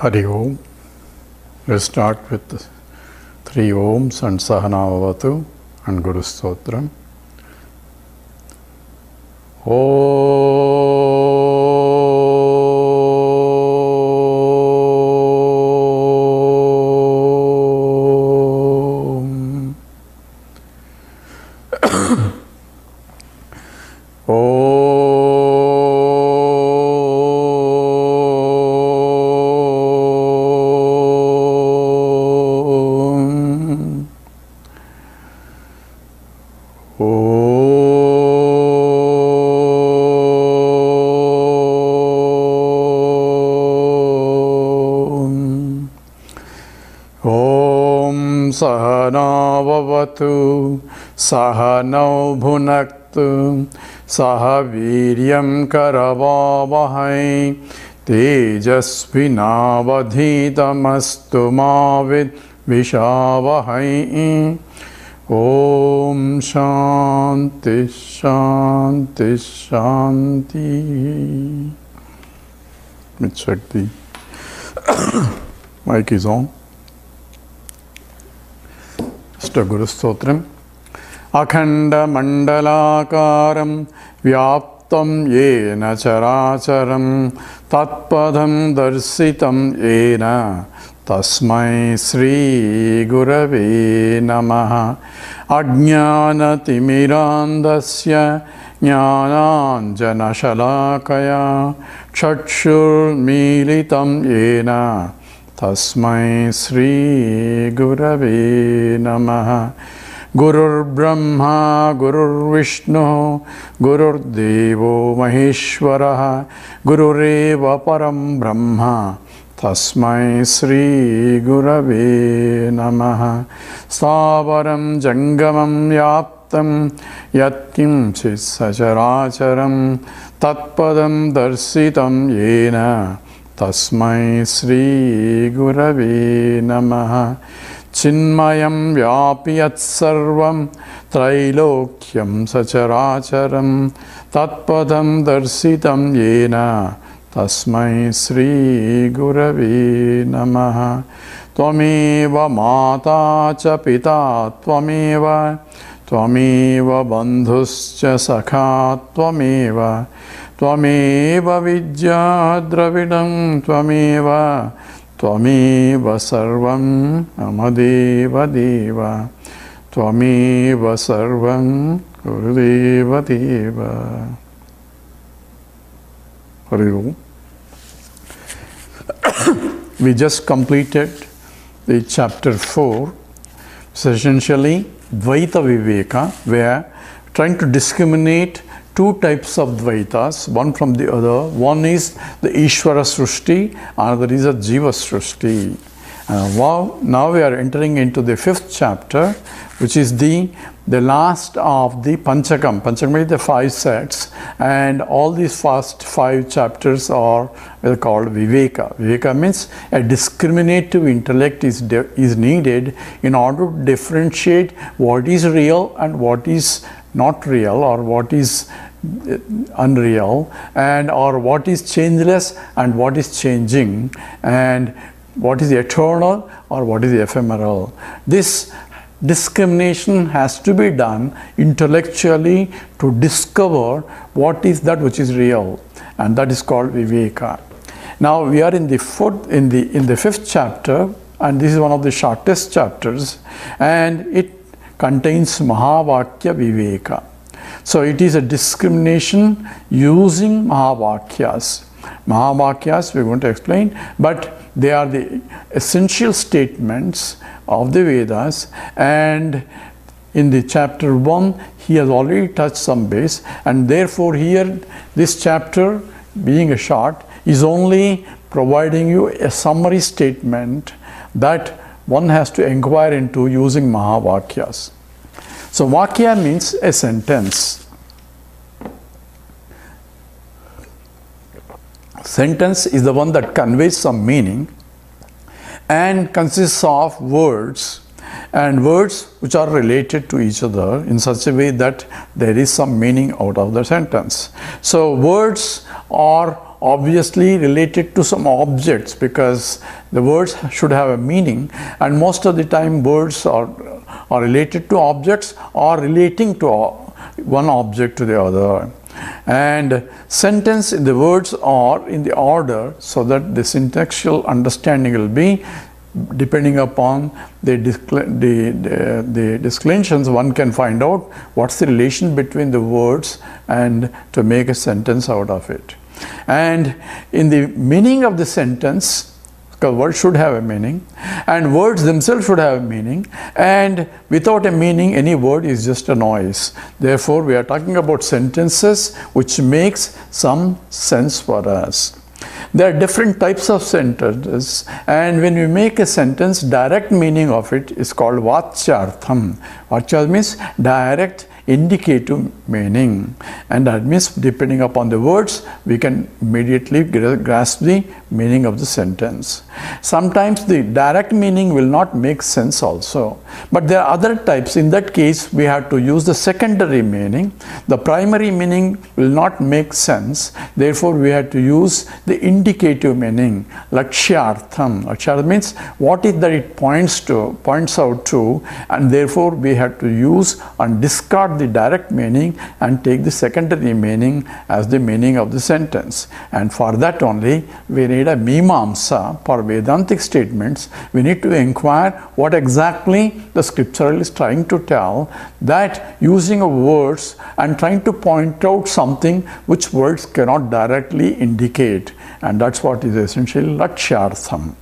Hari Om. Let's start with the 3 Oms and Sahana Vavatu and Guru Stotram. Sahanavavatu Sahanau Bhunaktu Sahaviryam Karavavahai Tejasvinavadhitamastu Mavid Vishavahai. Om Shanti Shanti Shanti. Let me check the mic is on. Guru Stotram. Akhanda Mandalakaram Vyaptam Yena Characharam Tatpadam Darsitam Yena Tasmai Sri Gurave Namaha. Ajnana Timirandasya Jnananjana Shalakaya Chakshur Militam Yena Tasmai Sri Gurave Namaha. Gurur Brahma Gurur Vishnu Gurur Devo Maheshwaraha Gurureva Param Brahma Tasmai Sri Gurave Namaha. Stavaram Jangamam Yaptam Yatkim Sacharacharam Tatpadam Darsitam Yena Tasmai Sri Gurave Namaha. Chinmayam Vyapiyat Sarvam Trailokyam Sacharacharam Tatpadam Darsitam Yena Tasmai Sri Gurave Namaha. Tvameva Mata Cha Pita Tvameva Tvameva Bandhuscha Sakha Tvameva Tvameva Vidya Dravidam Tvameva Tvameva Sarvam Amadeva Deva Tvameva Sarvam Gurudeva Deva. Hari Om. We just completed the chapter 4, essentially Advaita Viveka, where trying to discriminate two types of Dvaitas, one from the other. One is the Ishvara Srushti, another is a Jiva Srushti. Now we are entering into the 5th chapter, which is the last of the Panchakam. Panchakam is the 5 sets, and all these first 5 chapters are called Viveka. Viveka means a discriminative intellect is needed in order to differentiate what is real and what is not real, or what is unreal, and or what is changeless and what is changing, and what is eternal or what is ephemeral. This discrimination has to be done intellectually to discover what is that which is real, and that is called Viveka. Now we are in the 5th chapter, and this is one of the shortest chapters, and it contains Mahavakya Viveka. So it is a discrimination using Mahavakyas. Mahavakyas we are going to explain, but they are the essential statements of the Vedas, and in the chapter 1 he has already touched some base, and therefore here this chapter, being a short, is only providing you a summary statement that one has to inquire into using Mahavakyas. So Vakya means a sentence. Sentence is the one that conveys some meaning and consists of words, and words which are related to each other in such a way that there is some meaning out of the sentence. So words are obviously related to some objects, because the words should have a meaning, and most of the time words are related to objects or relating to one object to the other. And sentence in the words are in the order so that the syntaxial understanding will be depending upon the declensions. One can find out what's the relation between the words and to make a sentence out of it. And in the meaning of the sentence, because words should have a meaning, and words themselves should have a meaning, and without a meaning any word is just a noise. Therefore we are talking about sentences which makes some sense for us. There are different types of sentences, and when we make a sentence, direct meaning of it is called vachyartham. Vachyartham means direct indicative meaning, and that means depending upon the words we can immediately grasp the meaning of the sentence. Sometimes the direct meaning will not make sense also, but there are other types. In that case we have to use the secondary meaning. The primary meaning will not make sense, therefore we have to use the indicative meaning, lakshyartham. Lakshyartham means what is that it points out to, and therefore we have to use and discard the direct meaning and take the secondary meaning as the meaning of the sentence. And for that only we need a mimamsa. For Vedantic statements we need to inquire what exactly the scripture is trying to tell, that using of words and trying to point out something which words cannot directly indicate, and that's what is essentially lakshyartham.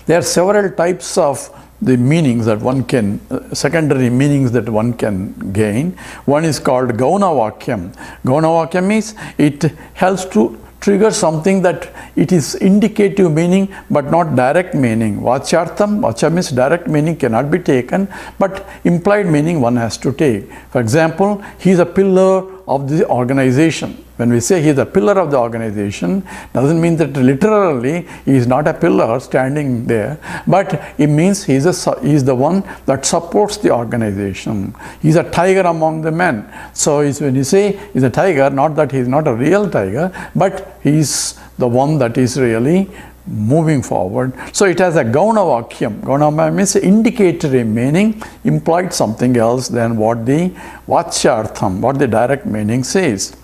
There are several types of the meanings that one can, secondary meanings that one can gain. One is called gauna vakyam. Gauna vakyam means it helps to trigger something that it is indicative meaning but not direct meaning. Vachyartham, vachya means direct meaning cannot be taken, but implied meaning one has to take. For example, he is a pillar of the organization. When we say he is a pillar of the organization, doesn't mean that literally he is not a pillar standing there, but it means he is the one that supports the organization. He is a tiger among the men. So when you say he is a tiger, not that he is not a real tiger, but he is the one that is really moving forward. So it has a gauna vakyam. Gauna means indicatory meaning, implied something else than what the vachyartham, what the direct meaning says.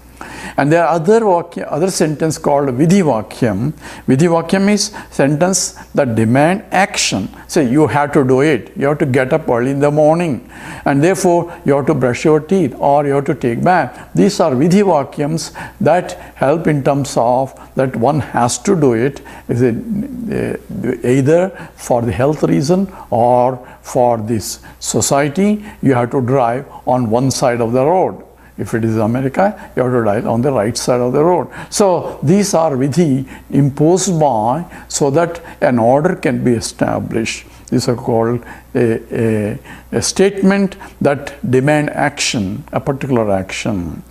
And there are other sentence called vidhi vakyam. Vidhi vakyam is sentence that demand action. Say you have to do it. You have to get up early in the morning, and therefore you have to brush your teeth or you have to take bath. These are vidhi vakyams that help in terms of that one has to do it, either for the health reason or for this society. You have to drive on one side of the road. If it is America, you have to drive on the right side of the road. So these are vidhi imposed by, so that an order can be established. These are called a statement that demand action, a particular action.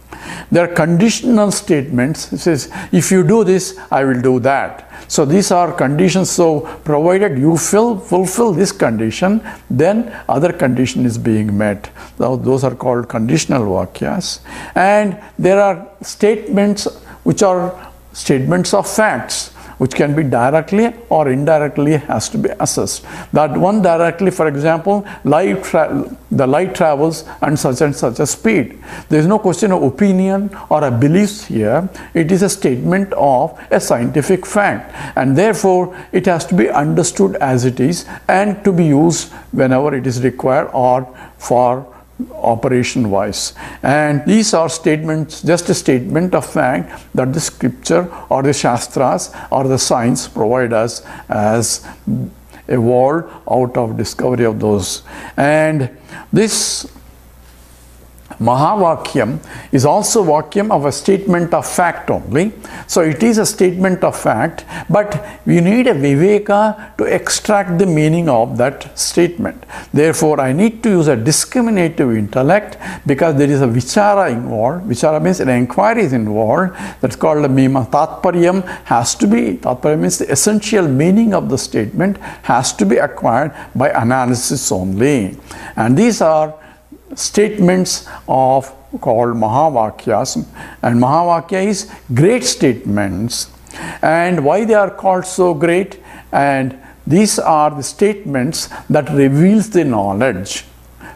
There are conditional statements. It says, if you do this, I will do that. So these are conditions. So provided you fulfill this condition, then other condition is being met. Now, those are called conditional vakyas. And there are statements which are statements of facts, which can be directly or indirectly has to be assessed. That one directly, for example, the light travels at such and such a speed. There is no question of opinion or a belief here. It is a statement of a scientific fact, and therefore it has to be understood as it is and to be used whenever it is required or for operation wise. And these are statements, just a statement of fact that the scripture or the shastras or the science provide us as evolved out of discovery of those. And this Mahavakyam is also vakyam of a statement of fact only. So it is a statement of fact, but we need a viveka to extract the meaning of that statement. Therefore, I need to use a discriminative intellect, because there is a vichara involved. Vichara means an inquiry is involved. That's called a mima. Tatparyam has to be, tatparyam means the essential meaning of the statement has to be acquired by analysis only. And these are statements of called Mahavakyas, and Mahavakya is great statements. And why they are called so great? And these are the statements that reveals the knowledge.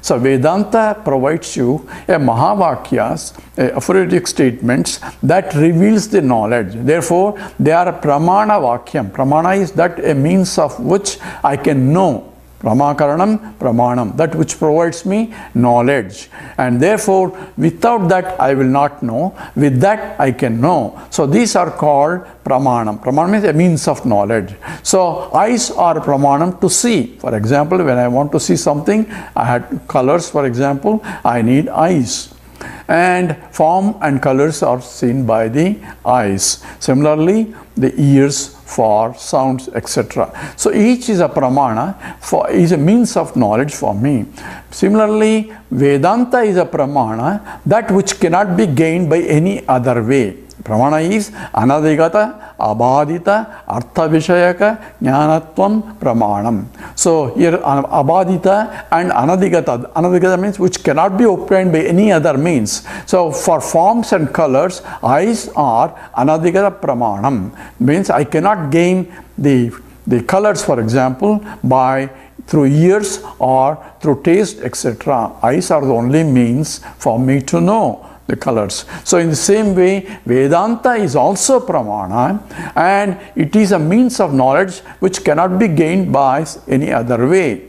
So Vedanta provides you a Mahavakyas, aphoristic statements that reveals the knowledge. Therefore, they are a Pramana Vakyam. Pramana is that a means of which I can know. Pramakaranam, Pramanam, that which provides me knowledge. And therefore, without that I will not know. With that I can know. So these are called Pramanam. Pramanam is a means of knowledge. So eyes are Pramanam to see. For example, when I want to see something, I had colors, for example, I need eyes. And form and colors are seen by the eyes. Similarly, the ears for sounds, etc. So each is a pramana, is a means of knowledge for me. Similarly, Vedanta is a pramana, that which cannot be gained by any other way. Pramana is anadigata, abadita, artha vishayaka, jnanatvam, pramanam. So here abadita and anadigata. Anadigata means which cannot be obtained by any other means. So for forms and colors, eyes are anadigata pramanam. Means I cannot gain the colors, for example, through ears or through taste, etc. Eyes are the only means for me to know the colors. So in the same way, Vedanta is also pramana, and it is a means of knowledge which cannot be gained by any other way.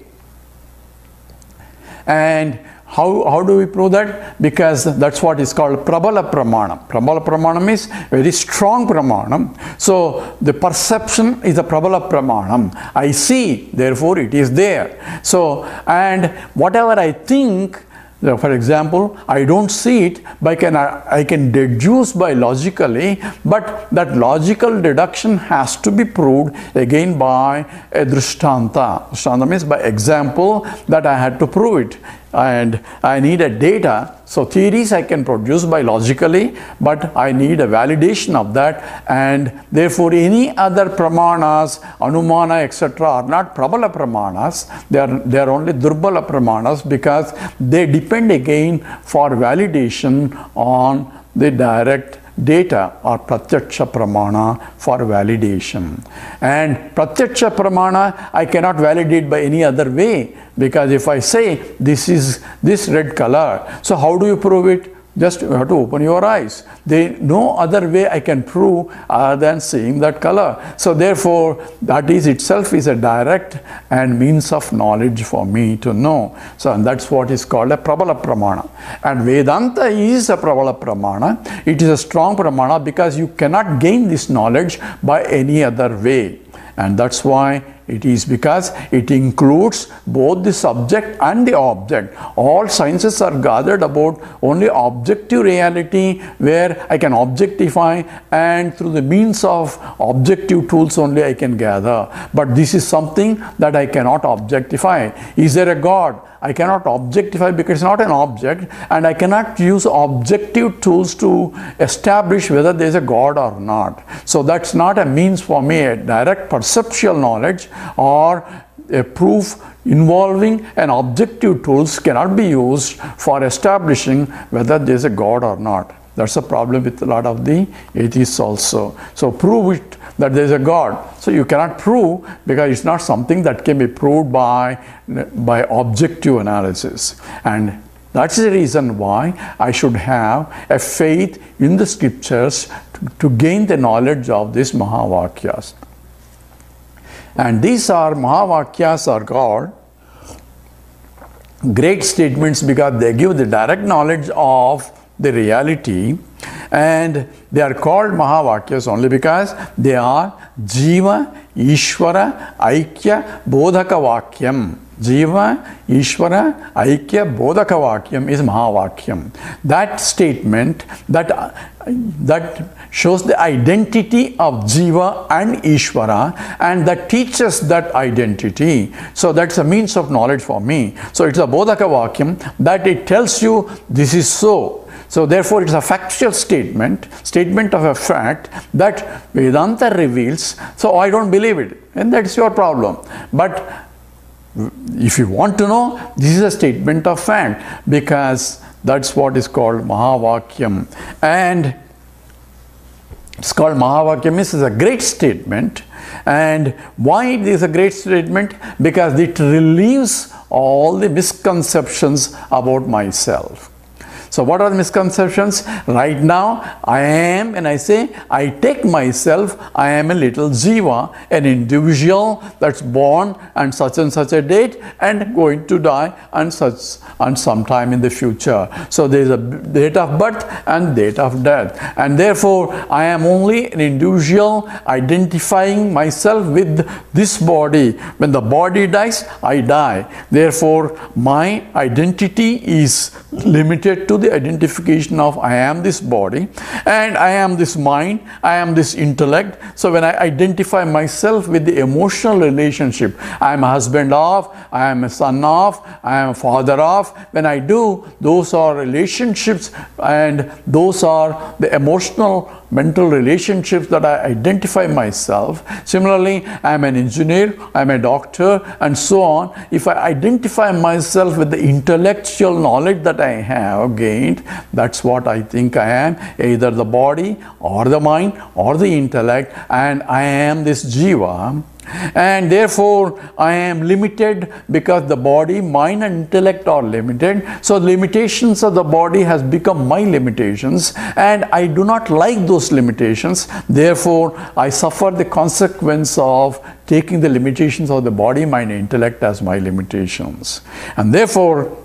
And how do we prove that? Because that's what is called Prabala Pramanam. Prabala Pramanam is very strong Pramanam. So the perception is a Prabala Pramanam. I see, therefore it is there. So, and whatever I think, for example, I don't see it, but I can deduce by logically, but that logical deduction has to be proved again by a drishtanta. Drishtanta means by example that I had to prove it. And I need a data. So theories I can produce by logically, but I need a validation of that, and therefore any other pramanas, anumana, etc. are not prabala pramanas. They are only durbala pramanas, because they depend again for validation on the direct data or pratyaksha pramana for validation. And pratyaksha pramana I cannot validate by any other way, because if I say this is this red color, so how do you prove it? Just you have to open your eyes. There is no other way I can prove other than seeing that color. So therefore, that is itself is a direct and means of knowledge for me to know. So and that's what is called a Prabala Pramana. And Vedanta is a Prabala Pramana. It is a strong Pramana because you cannot gain this knowledge by any other way. And that's why it is, because it includes both the subject and the object. All sciences are gathered about only objective reality, where I can objectify, and through the means of objective tools only I can gather. But this is something that I cannot objectify. Is there a God? I cannot objectify because it's not an object, and I cannot use objective tools to establish whether there is a God or not. So that's not a means for me, a direct perceptual knowledge or a proof involving an objective tools cannot be used for establishing whether there is a God or not. That's a problem with a lot of the atheists also. So prove it that there is a God. So you cannot prove, because it's not something that can be proved by objective analysis. And that's the reason why I should have a faith in the scriptures to gain the knowledge of these Mahavakyas. And these are Mahavakyas are called great statements because they give the direct knowledge of the reality, and they are called Mahavakyas only because they are Jiva, Ishvara, Aikya, Bodhaka Vakyam. Jiva, Ishvara, Aikya, Bodhaka Vakyam is Mahavakyam. That statement that shows the identity of Jiva and Ishvara, and that teaches that identity. So that's a means of knowledge for me. So it's a Bodhaka Vakyam that it tells you this is so. So therefore it's a factual statement of a fact that Vedanta reveals. So I don't believe it, and that's your problem. But if you want to know, this is a statement of fact, because That's what is called Mahavakyam. And it's called Mahavakyam. It's a great statement. And why it is a great statement? Because it relieves all the misconceptions about myself. So what are the misconceptions? Right now, I am, and I say, I take myself, I am a little Jiva, an individual that's born and such a date and going to die and sometime in the future. So there is a date of birth and date of death. And therefore, I am only an individual identifying myself with this body. When the body dies, I die. Therefore, my identity is limited to the identification of I am this body and I am this mind, I am this intellect. So when I identify myself with the emotional relationship, I am a husband of, I am a son of, I am a father of, when I do, those are relationships and those are the emotional mental relationships that I identify myself. Similarly, I am an engineer, I am a doctor, and so on. If I identify myself with the intellectual knowledge that I have gained, that's what I think I am, either the body or the mind or the intellect, and I am this Jiva. And therefore, I am limited because the body, mind and intellect are limited. So limitations of the body has become my limitations and I do not like those limitations. Therefore, I suffer the consequence of taking the limitations of the body, mind and intellect as my limitations. And therefore,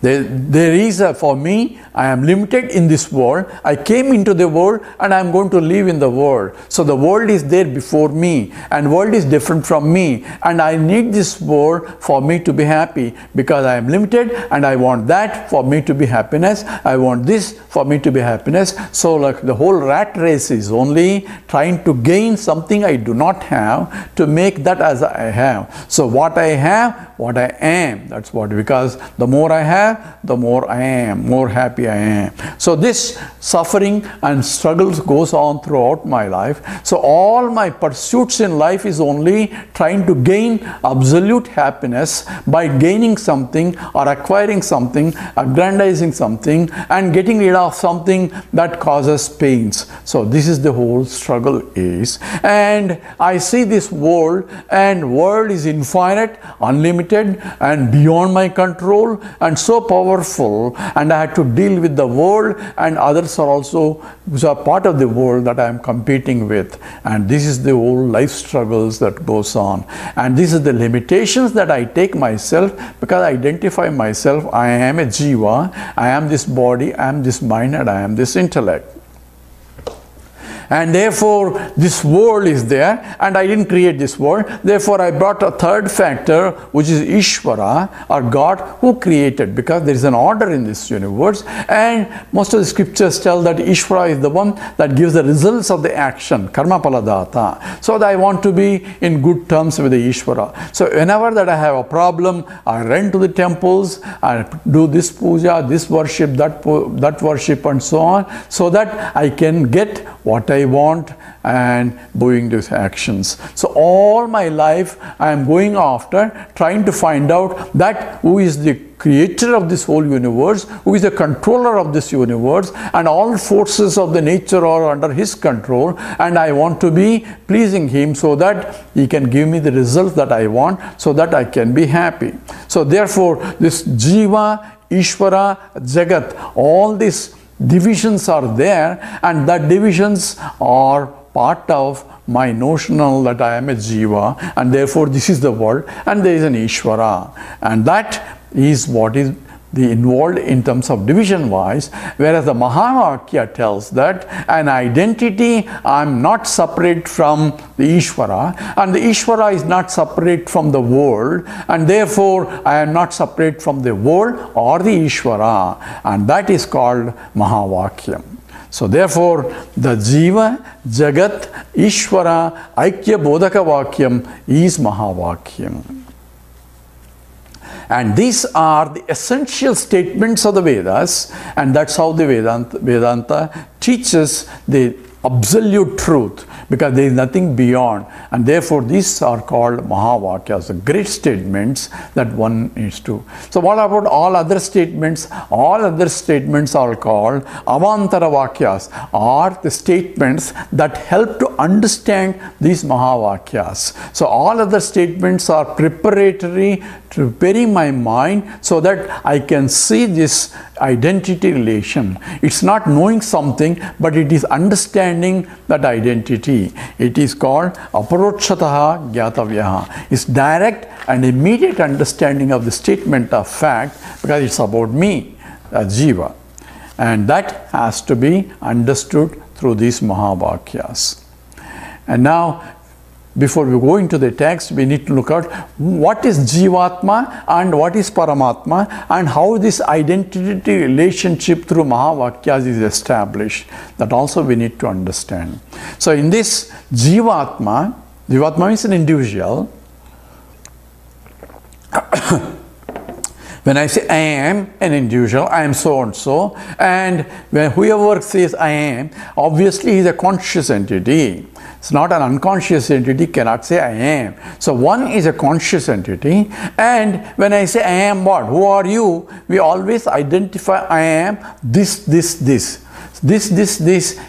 there is for me, I am limited in this world. I came into the world and I am going to live in the world. So the world is there before me and world is different from me. And I need this world for me to be happy because I am limited and I want that for me to be happiness. I want this for me to be happiness. So like the whole rat race is only trying to gain something I do not have to make that as I have. So what I have, what I am, that's what, because the more I have, the more I am, more happy I am. So this suffering and struggles goes on throughout my life. So all my pursuits in life is only trying to gain absolute happiness by gaining something or acquiring something, aggrandizing something and getting rid of something that causes pains. So this is the whole struggle is. And I see this world, and world is infinite, unlimited and beyond my control and so powerful, and I had to deal with the world and others are also which are part of the world that I am competing with. And this is the whole life struggles that goes on. And this is the limitations that I take myself because I identify myself, I am a Jiva, I am this body, I am this mind and I am this intellect. And therefore, this world is there and I didn't create this world. Therefore, I brought a third factor which is Ishvara or God who created, because there is an order in this universe and most of the scriptures tell that Ishvara is the one that gives the results of the action, karma paladata. So that I want to be in good terms with the Ishvara. So whenever that I have a problem, I run to the temples, I do this puja, this worship, that worship and so on, so that I can get what I want and doing these actions. So all my life I am going after trying to find out that who is the creator of this whole universe, who is the controller of this universe, and all forces of the nature are under his control, and I want to be pleasing him so that he can give me the results that I want so that I can be happy. So therefore this Jiva, Ishvara, Jagat, all these divisions are there, and that divisions are part of my notional that I am a Jiva and therefore this is the world and there is an Ishvara, and that is what is the involved in terms of division wise, whereas the Mahavakya tells that an identity I am not separate from the Ishvara and the Ishvara is not separate from the world, and therefore I am not separate from the world or the Ishvara, and that is called Mahavakyam. So therefore the Jiva, Jagat, Ishvara, Aikya Bodhaka Vakyam is Mahavakyam. And these are the essential statements of the Vedas, and that's how the Vedanta teaches the absolute truth, because there is nothing beyond, and therefore these are called Mahavakyas, the great statements that one needs to. So what about all other statements? All other statements are called Avantara Vakyas, or the statements that help to understand these Mahavakyas. So all other statements are preparatory to preparing my mind so that I can see this identity relation. It's not knowing something, but it is understanding that identity. It is called aparochataha gyatavyaha. It's direct and immediate understanding of the statement of fact, because it's about me, Jiva. And that has to be understood through these Mahavakyas. And now, before we go into the text, we need to look at what is Jivatma and what is Paramatma, and how this identity relationship through Mahavakyas is established. That also we need to understand. So in this Jivatma means an individual. When I say I am an individual, I am so and so, and when whoever says I am, obviously he is a conscious entity. It's not an unconscious entity, cannot say I am. So one is a conscious entity, and when I say I am what? Who are you? We always identify I am this. This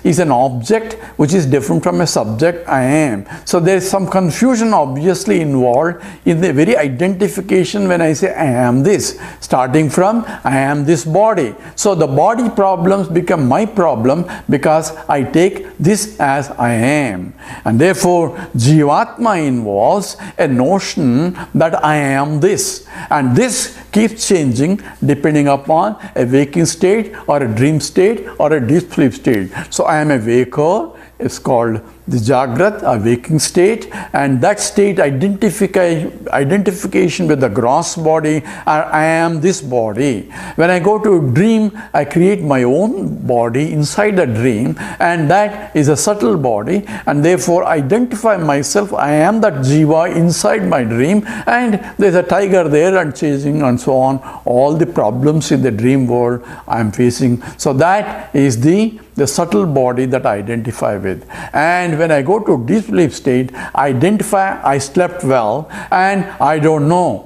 is an object which is different from a subject I am. So there is some confusion obviously involved in the very identification when I say I am this, starting from I am this body. So the body problems become my problem because I take this as I am. And therefore Jivatma involves a notion that I am this, and this keeps changing depending upon a waking state or a dream state or a deep sleep state. So I am a waker, it's called the Jagrat, a waking state, and that state identification with the gross body, I am this body. When I go to a dream, I create my own body inside the dream, and that is a subtle body, and therefore identify myself, I am that Jiva inside my dream, and there's a tiger there and chasing and so on, all the problems in the dream world I am facing. So that is the subtle body that I identify with. And when I go to deep sleep state, I identify I slept well, and I didn't know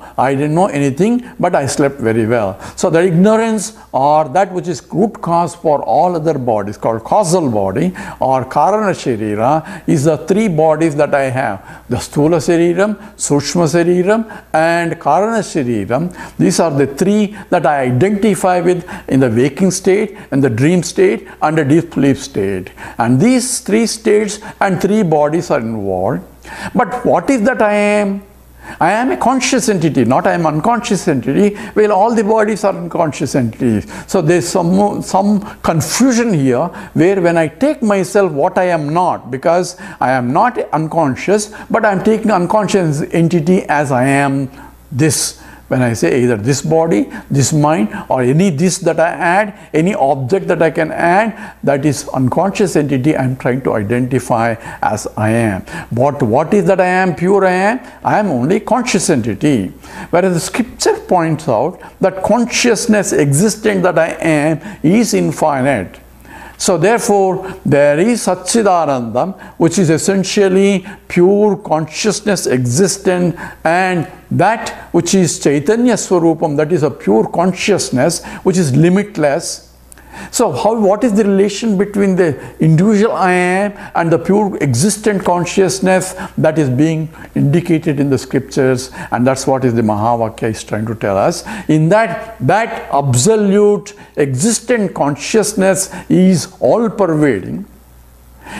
anything, but I slept very well. So the ignorance, or that which is root cause for all other bodies, called causal body or Karana Sharira, is the three bodies that I have: the Sthula Shariram, Sushma Shariram, and Karana Shariram. These are the three that I identify with in the waking state, in the dream state, and the deep sleep state. And these three states and three bodies are involved. But what is that I am? I am a conscious entity, not I am unconscious entity. Well, all the bodies are unconscious entities. So there is some confusion here, where when I take myself what I am not, because I am not unconscious, but I am taking unconscious entity as I am this. When I say either this body, this mind, or any this that I add, any object that I can add, that is unconscious entity I am trying to identify as I am. But what is that I am? Pure I am? I am only conscious entity. Whereas the scripture points out that consciousness existent that I am is infinite. So therefore, there is Satchidanandam, which is essentially pure consciousness existent, and that which is Chaitanya Swarupam, that is a pure consciousness which is limitless. So what is the relation between the individual I am and the pure existent consciousness that is being indicated in the scriptures? And that's what is the Mahavakya is trying to tell us. In that absolute existent consciousness is all pervading.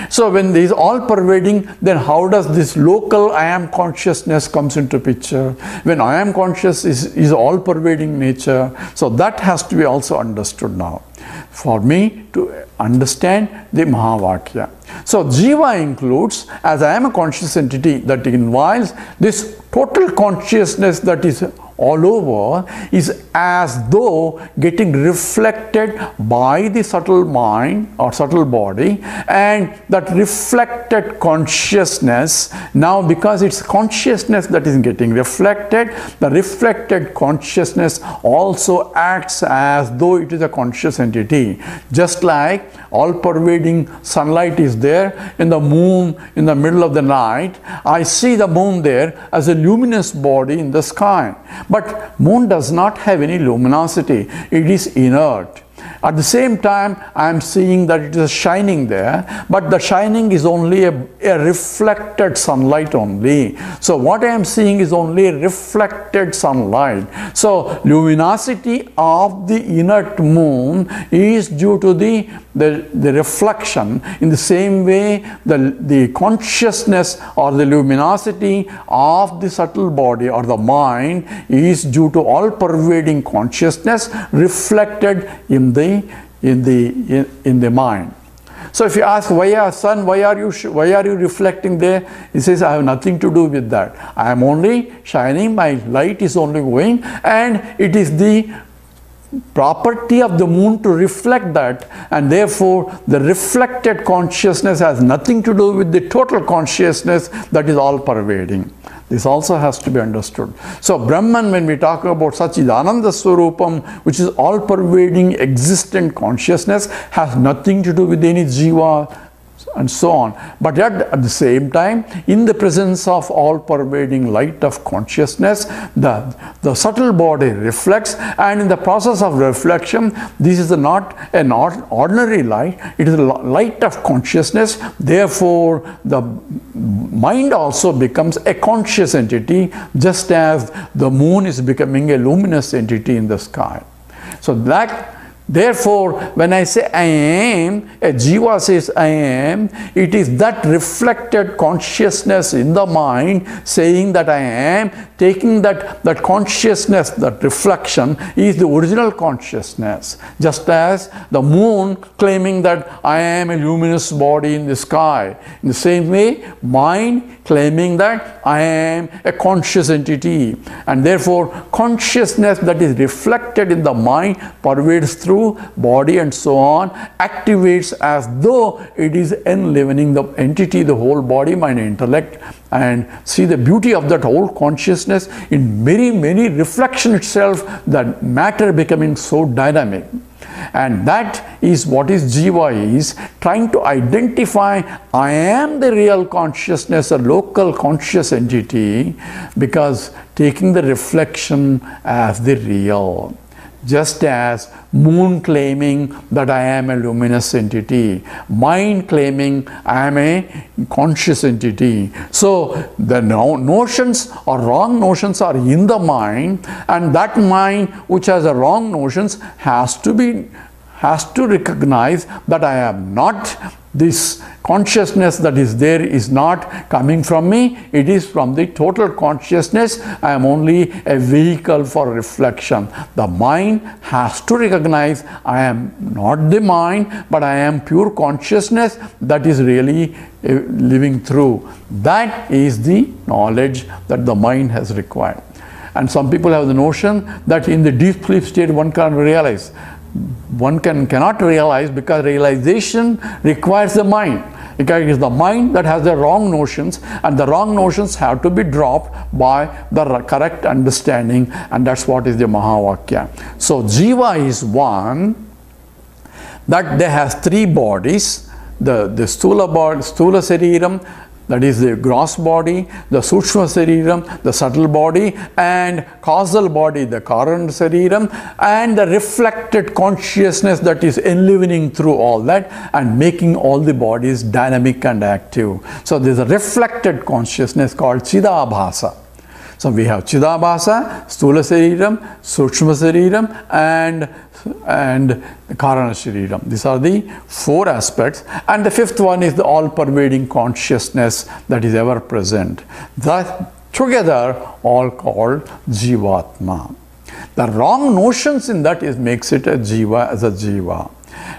So when there is all pervading, then how does this local I am consciousness comes into picture? When I am conscious is all pervading nature. So that has to be also understood now for me to understand the Mahavakya. So Jiva includes, as I am a conscious entity, that involves this total consciousness that is all over, is as though getting reflected by the subtle mind or subtle body, and that reflected consciousness, now because it's consciousness that is getting reflected, the reflected consciousness also acts as though it is a conscious entity. entity. Just like all-pervading sunlight is there in the moon in the middle of the night, I see the moon there as a luminous body in the sky. But moon does not have any luminosity. It is inert. At the same time, I am seeing that it is shining there, but the shining is only a reflected sunlight only. So what I am seeing is only a reflected sunlight. So luminosity of the inert moon is due to the reflection. In the same way, the consciousness or the luminosity of the subtle body or the mind is due to all-pervading consciousness reflected in the mind. So if you ask, why sun, why are you reflecting there? He says, I have nothing to do with that. I am only shining, my light is only going, and it is the property of the moon to reflect that, and therefore the reflected consciousness has nothing to do with the total consciousness that is all pervading. This also has to be understood. So Brahman, when we talk about Satchidananda Swarupam, which is all pervading existent consciousness, has nothing to do with any Jiva and so on. But yet at the same time, in the presence of all-pervading light of consciousness, the subtle body reflects, and in the process of reflection, this is not an ordinary light, it is a light of consciousness. Therefore, the mind also becomes a conscious entity, just as the moon is becoming a luminous entity in the sky. So therefore, when I say I am, a Jiva says I am, it is that reflected consciousness in the mind saying that I am, taking that consciousness, that reflection is the original consciousness. Just as the moon claiming that I am a luminous body in the sky. In the same way, mind claiming that I am a conscious entity. And therefore, consciousness that is reflected in the mind pervades through body and so on, activates as though it is enlivening the entity, the whole body, mind, intellect, and see the beauty of that whole consciousness in many reflection itself, that matter becoming so dynamic. And that is what is Jiva is, trying to identify I am the real consciousness, a local conscious entity, because taking the reflection as the real. Just as moon claiming that I am a luminous entity, mind claiming I am a conscious entity. So the notions or wrong notions are in the mind, and that mind which has the wrong notions has to recognize that I am not, this consciousness that is there is not coming from me, it is from the total consciousness. I am only a vehicle for reflection. The mind has to recognize I am not the mind, but I am pure consciousness that is really living through. That is the knowledge that the mind has required. And some people have the notion that in the deep sleep state one can't realize. One cannot realize, because realization requires the mind. It is the mind that has the wrong notions, and the wrong notions have to be dropped by the correct understanding, and that's what is the Mahavakya. So Jiva is one that they has three bodies, the Sthula body, Sthula Sariram, that is the gross body, the Sukshma Sariram, the subtle body, and causal body, the Karan Sariram, and the reflected consciousness that is enlivening through all that and making all the bodies dynamic and active. So there is a reflected consciousness called Chidabhasa. So we have Chidabhasa, Sthula Sariram, Sukshma Sariram, and Karana Shariram. These are the four aspects, and the fifth one is the all-pervading consciousness that is ever present. That together all called Jivatma. The wrong notions in that makes it a Jiva as a Jiva.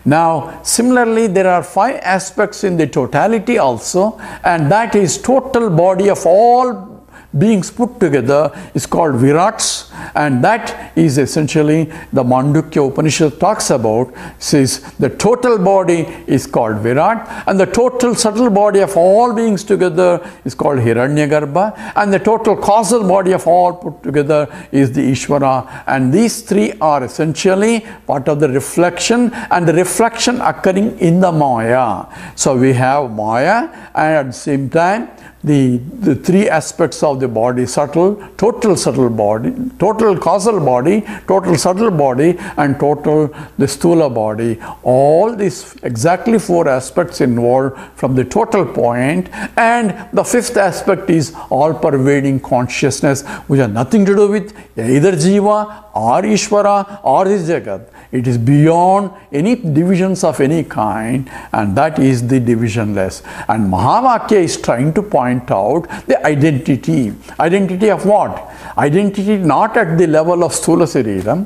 Now similarly, there are 5 aspects in the totality also, and that is total body of all beings put together is called Virats, and that is essentially the Mandukya Upanishad talks about, says the total body is called Virat, and the total subtle body of all beings together is called Hiranyagarbha, and the total causal body of all put together is the Ishvara, and these three are essentially part of the reflection, and the reflection occurring in the Maya. So we have Maya, and at the same time the three aspects of the body, total subtle body, total causal body, total subtle body, and total the sthula body. All these exactly four aspects involved from the total point, and the fifth aspect is all pervading consciousness, which has nothing to do with either Jiva or Ishvara or this Jagat. It is beyond any divisions of any kind, and that is the divisionless. And Mahavakya is trying to point out the identity. Identity of what? Identity not at the level of Sthula Sariram.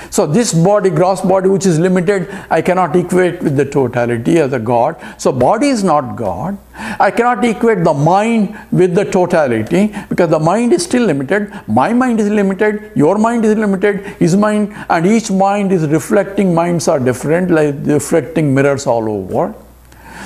So this body, gross body, which is limited, I cannot equate with the totality as a God. So body is not God. I cannot equate the mind with the totality, because the mind is still limited. My mind is limited, your mind is limited, his mind, and each mind is reflecting. Minds are different, like reflecting mirrors all over.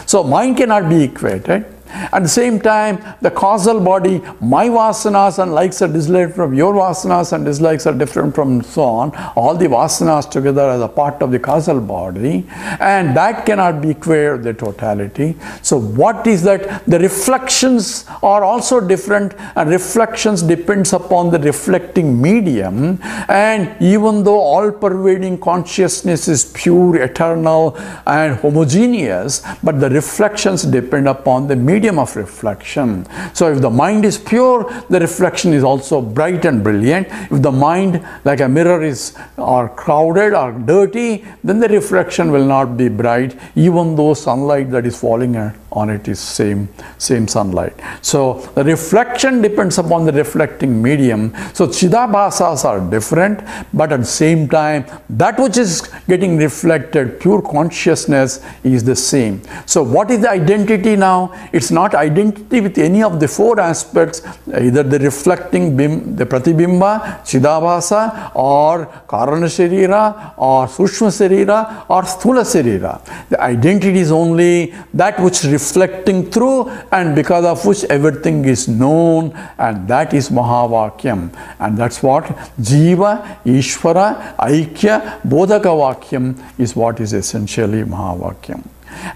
So mind cannot be equated. At the same time, the causal body, my vasanas and likes are dislikes from your vasanas, and dislikes are different from so on. All the vasanas together as a part of the causal body, and that cannot be equated with the totality. So what is that? The reflections are also different, and reflections depends upon the reflecting medium. And even though all pervading consciousness is pure, eternal, and homogeneous, but the reflections depend upon the medium of reflection. So if the mind is pure, the reflection is also bright and brilliant. If the mind, like a mirror, is or crowded or dirty, then the reflection will not be bright, even though sunlight that is falling on it is same sunlight. So the reflection depends upon the reflecting medium. So Chidabhasas are different, but at the same time, that which is getting reflected, pure consciousness, is the same. So what is the identity now? It's not identity with any of the four aspects, either the reflecting the Pratibimba, Chidabhasa, or Karana Sharira, or Sushma Sharira, or Sthula Sharira. The identity is only that which reflecting through, and because of which everything is known, and that is Mahavakyam. And that's what Jiva, Ishvara, Aikya, Bodhaka Vakyam is what is essentially Mahavakyam.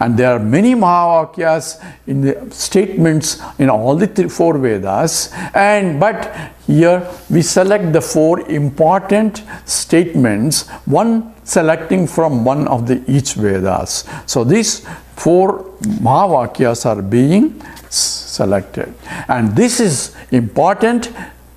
And there are many Mahavakyas in the statements in all the four Vedas, but here we select the four important statements, one selecting from one of the each Vedas. So these four Mahavakyas are being selected, and this is important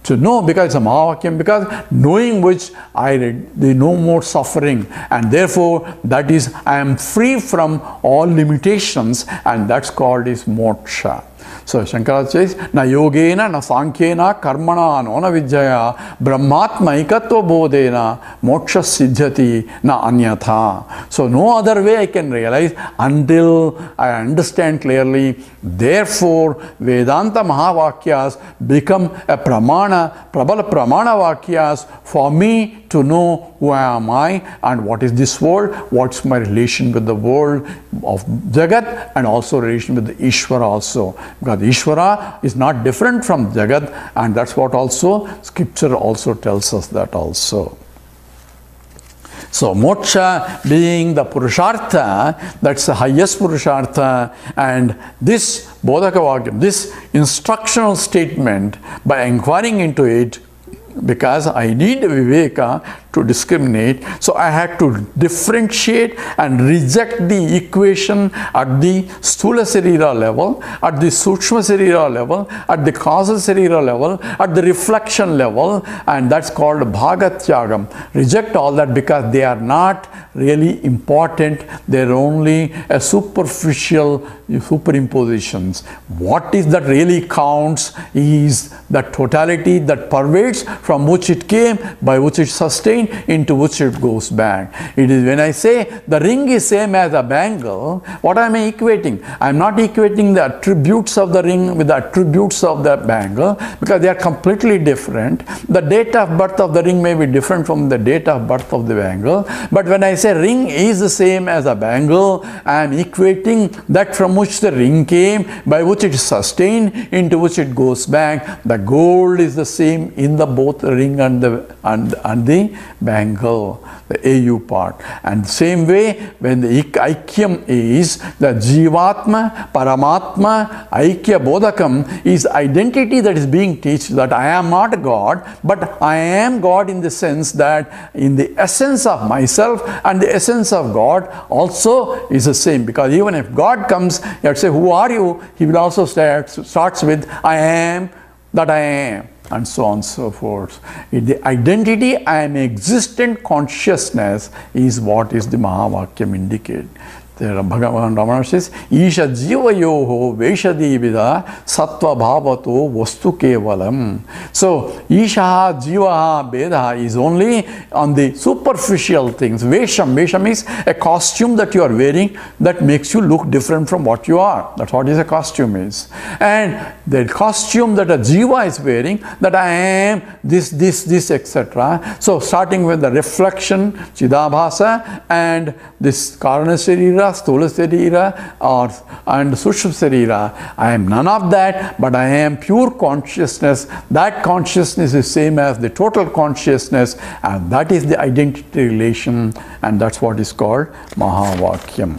to know, because it's a Mahavakyam, because knowing which there no more suffering, and therefore that is I am free from all limitations, and that's called is Moksha. So Shankara says, na yogena, na sankhena, karmana, no na vidyaya, brahmatma ikatva bodhena, moksha siddhati, na anyatha. So no other way I can realize until I understand clearly. Therefore, Vedanta Mahavakyas become a pramana, prabala pramana vakyas for me to know who am I and what is this world, what's my relation with the world of Jagat, and also relation with the Ishvara also. Because Ishvara is not different from Jagat, and that's what also scripture also tells us that also. So moksha being the purushartha, that's the highest purushartha, and this bodhaka vakyam, this instructional statement, by inquiring into it, because I need viveka to discriminate, so I had to differentiate and reject the equation at the Sthula Sarira level, at the Sukshma Sarira level, at the Causal Sarira level, at the reflection level, and that's called Bhagatyagam. Reject all that because they are not really important, they are only a superficial superimpositions. What is that really counts is the totality that pervades, from which it came, by which it sustains, sustained into which it goes back. It is when I say the ring is same as a bangle, what am I equating? I am not equating the attributes of the ring with the attributes of the bangle, because they are completely different. The date of birth of the ring may be different from the date of birth of the bangle, but when I say ring is the same as a bangle, I am equating that from which the ring came, by which it is sustained, into which it goes back. The gold is the same in the both the ring and the bangle, the AU part. And same way, when the Aikyam is the Jivatma, Paramatma, Aikya Bodhakam is identity that is being taught, that I am not God, but I am God in the sense that in the essence of myself and the essence of God also is the same. Because even if God comes, you have to say, who are you? He will also starts with, I am that I am, and so on and so forth. The identity, I am existent consciousness, is what is the Mahavakyam indicate. There Bhagavan Ramana says, Isha Jiva Yoho Veshadi Vida Sattva Bhavato Vastu Kevalam. So, Isha Jiva Veda is only on the superficial things. Vesham is a costume that you are wearing that makes you look different from what you are. That's what a costume is. And the costume that a Jiva is wearing, that I am this, etc. So, starting with the reflection, Chidabhasa, and this Karana Sharira, Sthula Sharira, and Sushma Sharira. I am none of that, but I am pure consciousness. That consciousness is same as the total consciousness, and that is the identity relation, and that's what is called Mahavakyam.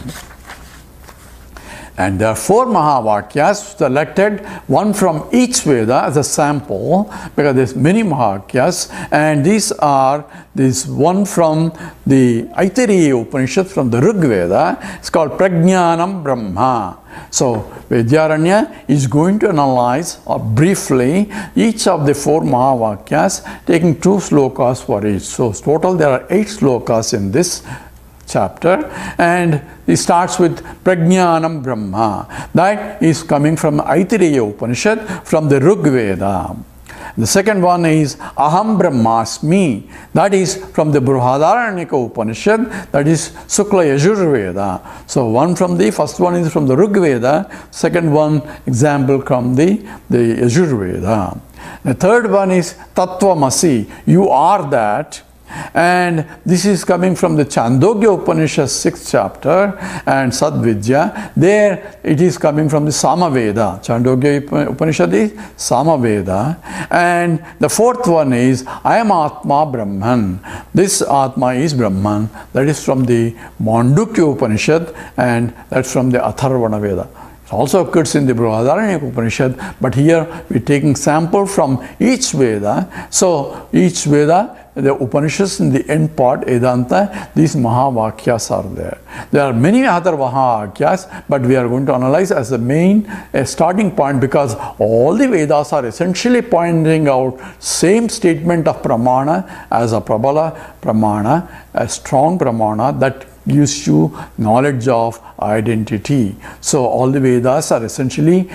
And there are 4 Mahavakyas selected, one from each Veda as a sample, because there's many Mahavakyas, and these are this one from the Aitareya Upanishad from the Rig Veda. It's called Prajnanam Brahma. So Vidyaranya is going to analyze briefly each of the 4 Mahavakyas, taking 2 slokas for each. So total there are 8 slokas in this chapter, and it starts with Prajnanam Brahma. That is coming from Aitareya Upanishad from the Rig Veda. The second one is Aham Brahmasmi. That is from the Brihadaranyaka Upanishad, that is Sukla Yajurveda. So first one is from the Rig Veda, second one example from the Yajurveda. The third one is Tattvamasi, you are that. And this is coming from the Chandogya Upanishad 6th chapter and Sadvidya. There it is coming from the Samaveda. Chandogya Upanishad is Samaveda. And the fourth one is I am Atma Brahman. This Atma is Brahman. That is from the Mandukya Upanishad, and that's from the Atharvana Veda. It also occurs in the Brihadaranyaka Upanishad, but here we are taking sample from each Veda. So each Veda, the Upanishads in the end part, Vedanta, these Mahavakyas are there. There are many other Mahavakyas, but we are going to analyze as the main starting point, because all the Vedas are essentially pointing out same statement of Pramana as a Prabala Pramana, a strong Pramana that gives you knowledge of identity. So all the Vedas are essentially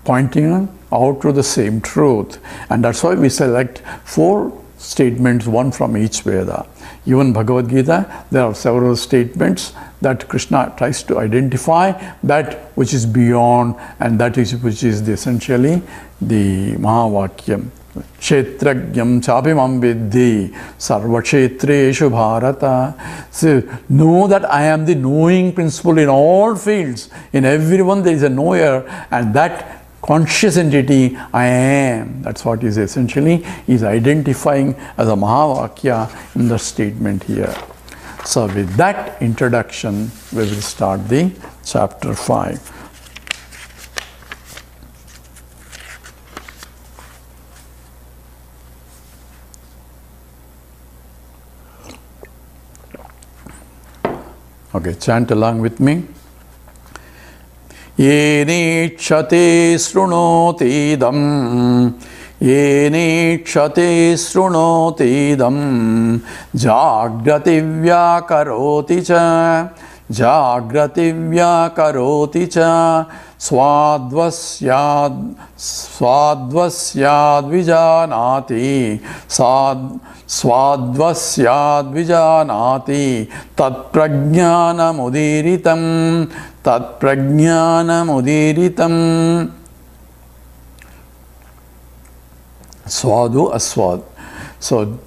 pointing out to the same truth, and that's why we select 4 statements, one from each Veda. Even Bhagavad Gita, there are several statements that Krishna tries to identify that which is beyond, and that is which is essentially the Mahavakyam. Kshetragyam chapimam viddhi sarvakshetreshu bharata. So, know that I am the knowing principle in all fields. In everyone there is a knower, and that conscious entity I am. That's what is essentially is identifying as a Mahavakya in the statement here. So with that introduction, we will start the chapter 5. Okay, chant along with me. Yenekshate srunotidam, yenekshate srunotidam, jagrati vyakaroti cha, Jagrati Vyakaroti cha Swadvasyad Vijanati Swadvasyad Vijanati Tat Prajnanam Udiritam Swadu Aswad. So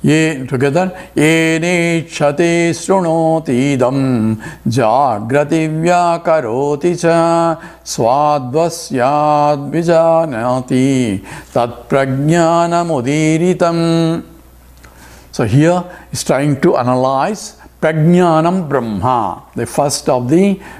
ye together ene chate srunotidam jagrati vyakaroti cha swadvasyad vijanati tat prajnanam udiritam. So here is trying to analyze Prajnanam Brahma, the first of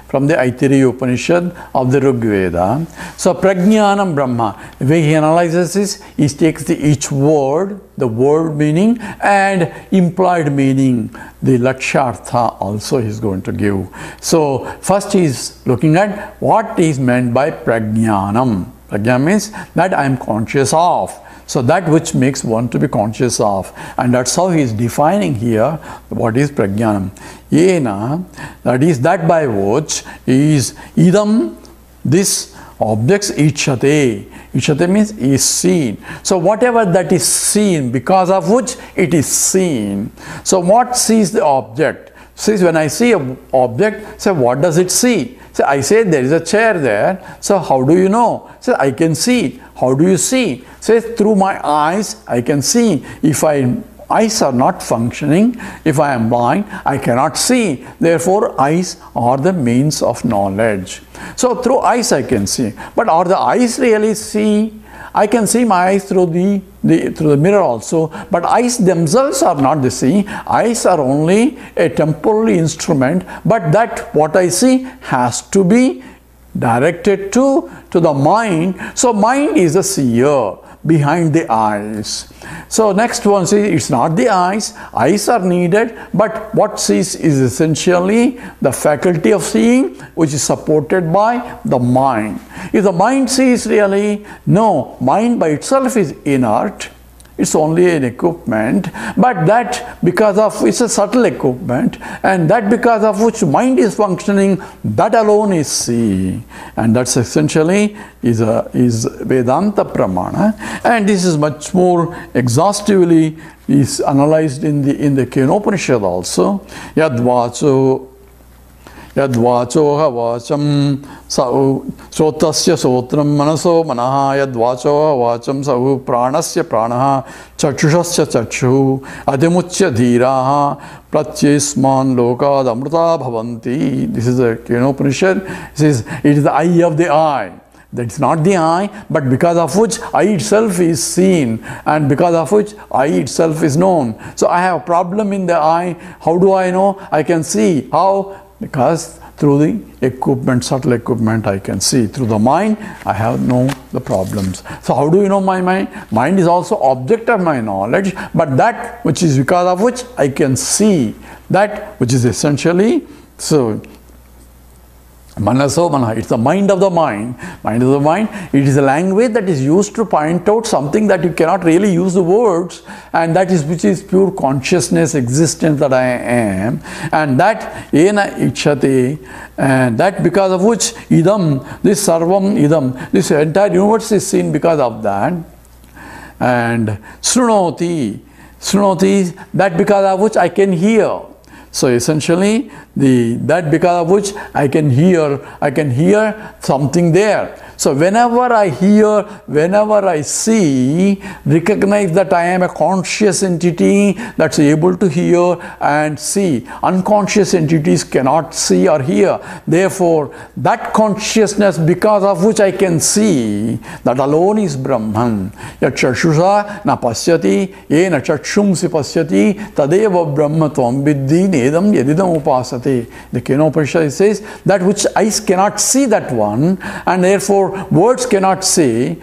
from the Aitiriya Upanishad of the Rig Veda. So Prajnanam Brahma, the way he analyzes this, he takes each word, the word meaning and implied meaning, the Lakshartha also he is going to give. So first he is looking at what is meant by Prajnanam. Prajna means that I am conscious of. So that which makes one to be conscious of. And that's how he is defining here what is Prajnanam. Yena, that is that by which is idam, this objects ichate. Ichate means is seen. So whatever that is seen, because of which it is seen. So what sees the object? See, when I see an object, say what does it see? So I say there is a chair there. So how do you know? So I can see. How do you see? Say through my eyes I can see. If eyes are not functioning, if I am blind, I cannot see. Therefore eyes are the means of knowledge. So through eyes I can see. But are the eyes really see? I can see my eyes through the mirror also, but eyes themselves are not the see. Eyes are only a temporary instrument, but that what I see has to be directed to the mind. So mind is a seer behind the eyes. So next one, see, it's not the eyes. Eyes are needed, but what sees is essentially the faculty of seeing, which is supported by the mind. If the mind sees really, no, mind by itself is inert. It's only an equipment, but that because of, it's a subtle equipment, and that because of which mind is functioning, that alone is see. And that's essentially is Vedanta Pramana. And this is much more exhaustively is analyzed in the Kenopanishad also. Yadvacho vacham sotasya sotram manaso manaha yadvacho vacham sahu pranasya pranaha chachushasya chachu adimuchya dhiraha pratyesman lokad amrita bhavanti. This is a Kenopanishad. It says it is the eye of the eye. That's not the eye, but because of which eye itself is seen, and because of which eye itself is known. So I have a problem in the eye. How do I know? I can see. How? Because through the equipment, subtle equipment, I can see. Through the mind, I have know the problems. So how do you know my mind? Mind is also object of my knowledge, but that which is because of which I can see, that which is essentially, so Manaso Manaha, it's the mind of the mind. Mind of the mind, it is a language that is used to point out something that you cannot really use the words, and that is which is pure consciousness, existence that I am, and that ena ichate, and that because of which idam, this sarvam idam, this entire universe is seen because of that. And srunoti, that because of which I can hear. So essentially, that because of which I can hear something there. So whenever I hear, whenever I see, recognize that I am a conscious entity that's able to hear and see. Unconscious entities cannot see or hear. Therefore, that consciousness because of which I can see, that alone is Brahman. Yat chashusha na pasyati, ye na chakshumsi pasyati, tadeva brahma tvam viddhi nedam yadidam upasate. The Kenopanishad says that which eyes cannot see, that one, and therefore words cannot say,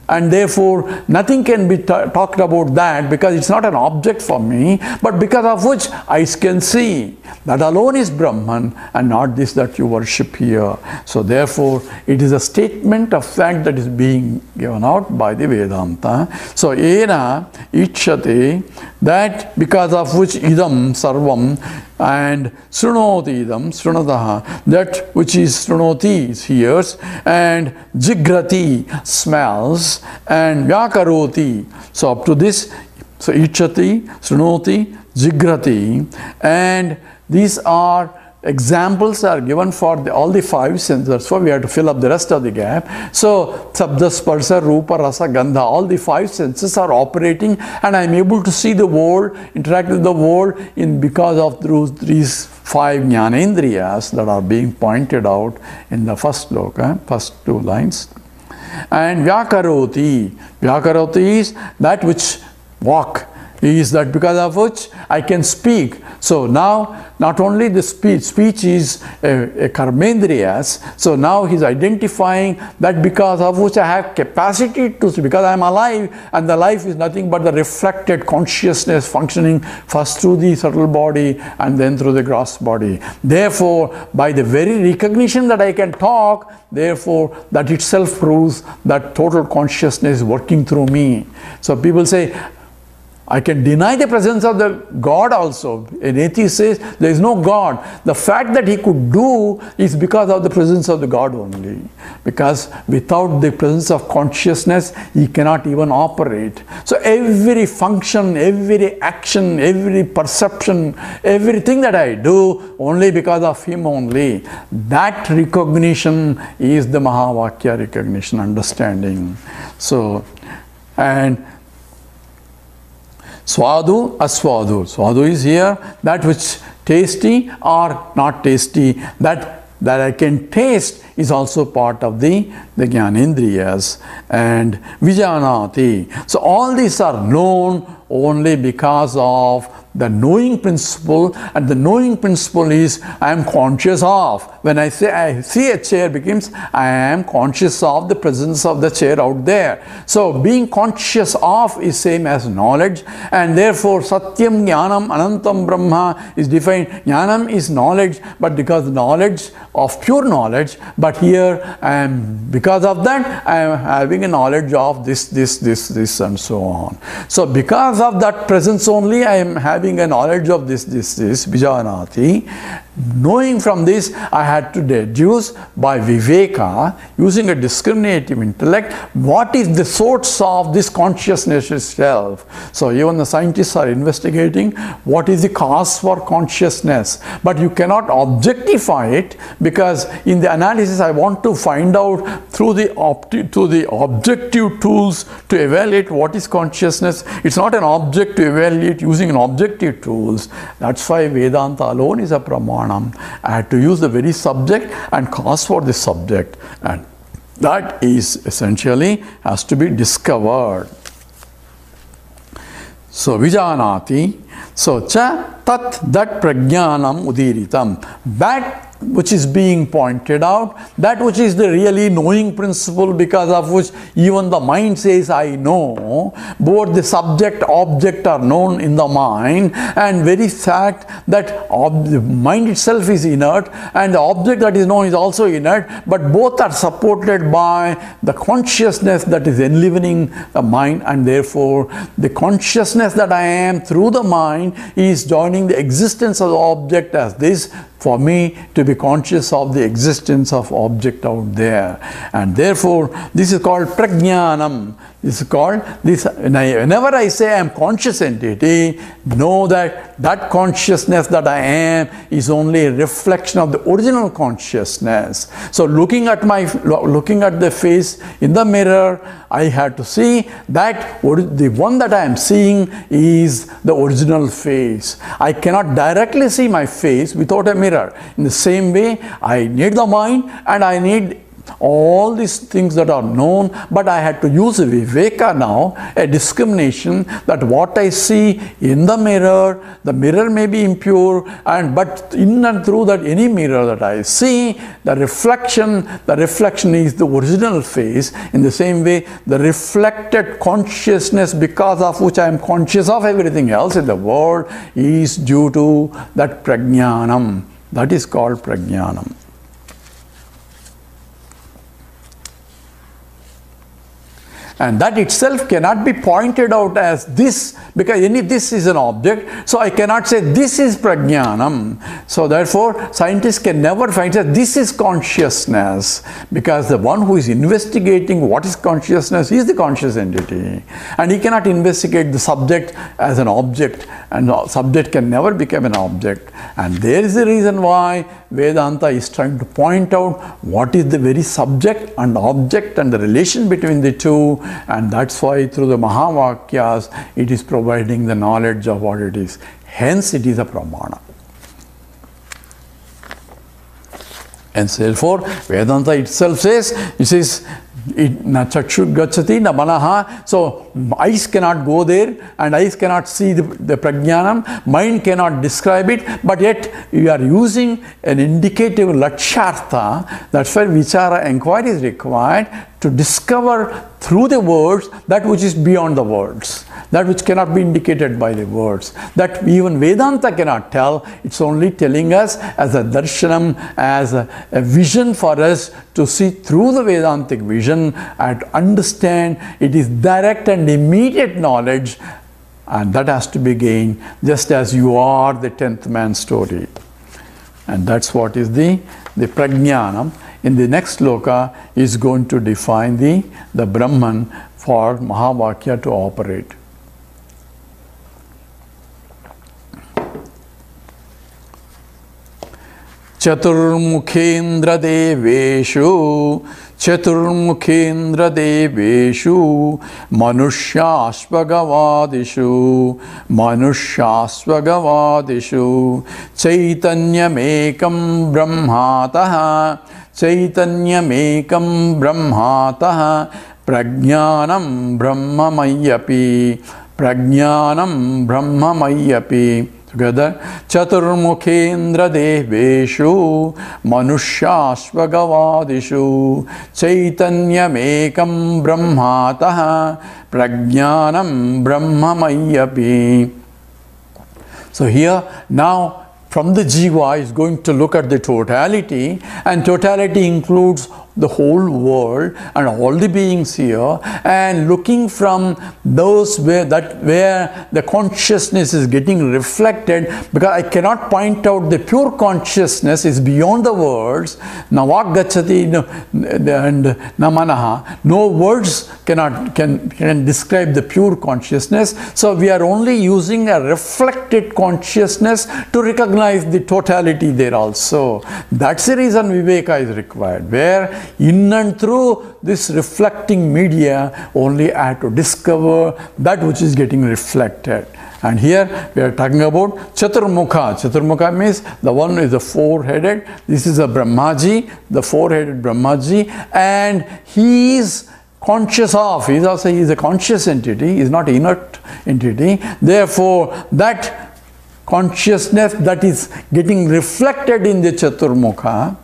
and therefore nothing can be talked about that because it's not an object for me, but because of which eyes can see. That alone is Brahman, and not this that you worship here. So therefore it is a statement of fact that is being given out by the Vedanta. So ena ichate, that because of which idam sarvam, and Srunoti idam, Srunataha, that which is Srunoti is hears, and Jigrati smells, and Vyakaroti. So up to this, so Ichati, Srunoti, Jigrati, and these are examples are given for all the five senses, so we have to fill up the rest of the gap. So Sabda, Sparsa, Rupa, Rasa, Gandha, all the five senses are operating, and I am able to see the world, interact with the world because of these five jnanendriyas that are being pointed out in the first sloka, first two lines. And Vyakaroti, Vyakaroti is that which walk, is that because of which I can speak. So now not only the speech is a karmendriyas, so now he is identifying that because of which I have capacity to speak, because I am alive, and the life is nothing but the reflected consciousness functioning first through the subtle body and then through the gross body. Therefore, by the very recognition that I can talk, therefore that itself proves that total consciousness is working through me. So people say, I can deny the presence of the God also. An atheist says there is no God. The fact that he could do is because of the presence of the God only. Because without the presence of consciousness, he cannot even operate. So every function, every action, every perception, everything that I do, only because of him only. That recognition is the Mahavakya recognition, understanding. So, and Swadu, Aswadu. Swadu is here, that which tasty or not tasty, that I can taste is also part of the Jnanendriyas. And Vijanati. So all these are known only because of the knowing principle, and the knowing principle is I am conscious of. When I say I see a chair becomes I am conscious of the presence of the chair out there. So being conscious of is same as knowledge, and therefore Satyam Jnanam Anantam Brahma is defined. Jnanam is knowledge, but because knowledge of pure knowledge, but here I am, because of that I am having a knowledge of this and so on. So because of that presence only I am having a knowledge of this, Vijanati. Knowing from this, I had to deduce by Viveka, using a discriminative intellect, what is the source of this consciousness itself. So even the scientists are investigating what is the cause for consciousness. But you cannot objectify it, because in the analysis I want to find out through the objective tools to evaluate what is consciousness. It's not an object to evaluate using an objective tools. That's why Vedanta alone is a pramanam. I had to use the very subject and cause for the subject, and that is essentially has to be discovered. So Vijanati, so cha tat that prajnanam udiritam, that which is being pointed out, that which is the really knowing principle, because of which even the mind says I know. Both the subject object are known in the mind, and very fact that the mind itself is inert and the object that is known is also inert, but both are supported by the consciousness that is enlivening the mind, and therefore the consciousness that I am through the mind is joining the existence of the object as this, for me to be conscious of the existence of object out there. And therefore this is called prajnanam. This is called this. Whenever I say I am conscious entity, know that that consciousness that I am is only a reflection of the original consciousness. So looking at the face in the mirror, I had to see that the one that I am seeing is the original face. I cannot directly see my face without a mirror. In the same way, I need the mind and I need all these things that are known, but I had to use a viveka now, a discrimination, that what I see in the mirror may be impure, but in and through that any mirror that I see, the reflection is the original face. In the same way, the reflected consciousness, because of which I am conscious of everything else in the world, is due to that prajnanam. That is called prajnanam. And that itself cannot be pointed out as this, because this is an object. So I cannot say this is prajnanam. So therefore, scientists can never find that this is consciousness, because the one who is investigating what is consciousness is the conscious entity. And he cannot investigate the subject as an object, and the subject can never become an object. And there is the reason why Vedanta is trying to point out what is the very subject and object and the relation between the two, and that's why through the Mahavakyas it is providing the knowledge of what it is. Hence it is a pramana. And therefore Vedanta itself says, it says, na chakshur gacchati na manaha. So eyes cannot go there, and eyes cannot see the prajnanam, mind cannot describe it, but yet you are using an indicative lakshartha. That's why vichara, inquiry is required to discover through the words that which is beyond the words, that which cannot be indicated by the words, that even Vedanta cannot tell. It's only telling us as a darshanam, as a vision for us to see through the Vedantic vision and understand. It is direct and immediate knowledge, and that has to be gained just as you are the 10th man story. And that's what is the prajnanam. In the next sloka is going to define the Brahman for Mahavakya to operate. Chaturmukhendra deveshu manushasvagavadishu chaitanyamekam brahmataha prajnanam brahmamayyapi. Together, Chaturmukhendra deveshu manushasvagavadishu chaitanyamekam brahmataha prajnanam brahmamayyapi. So here now from the Jiva is going to look at the totality, and totality includes the whole world and all the beings here, and looking from those where the consciousness is getting reflected, because I cannot point out the pure consciousness is beyond the words. Navak gacchati and namanaha. No words can describe the pure consciousness. So we are only using a reflected consciousness to recognize the totality there also. That's the reason Viveka is required, where in and through this reflecting media only I have to discover that which is getting reflected. And here we are talking about Chaturmukha. Chaturmukha means the one is the four-headed. This is a Brahmaji, the four-headed Brahmaji, and he is conscious of, he is a conscious entity, he is not inert entity. Therefore, that consciousness that is getting reflected in the Chaturmukha,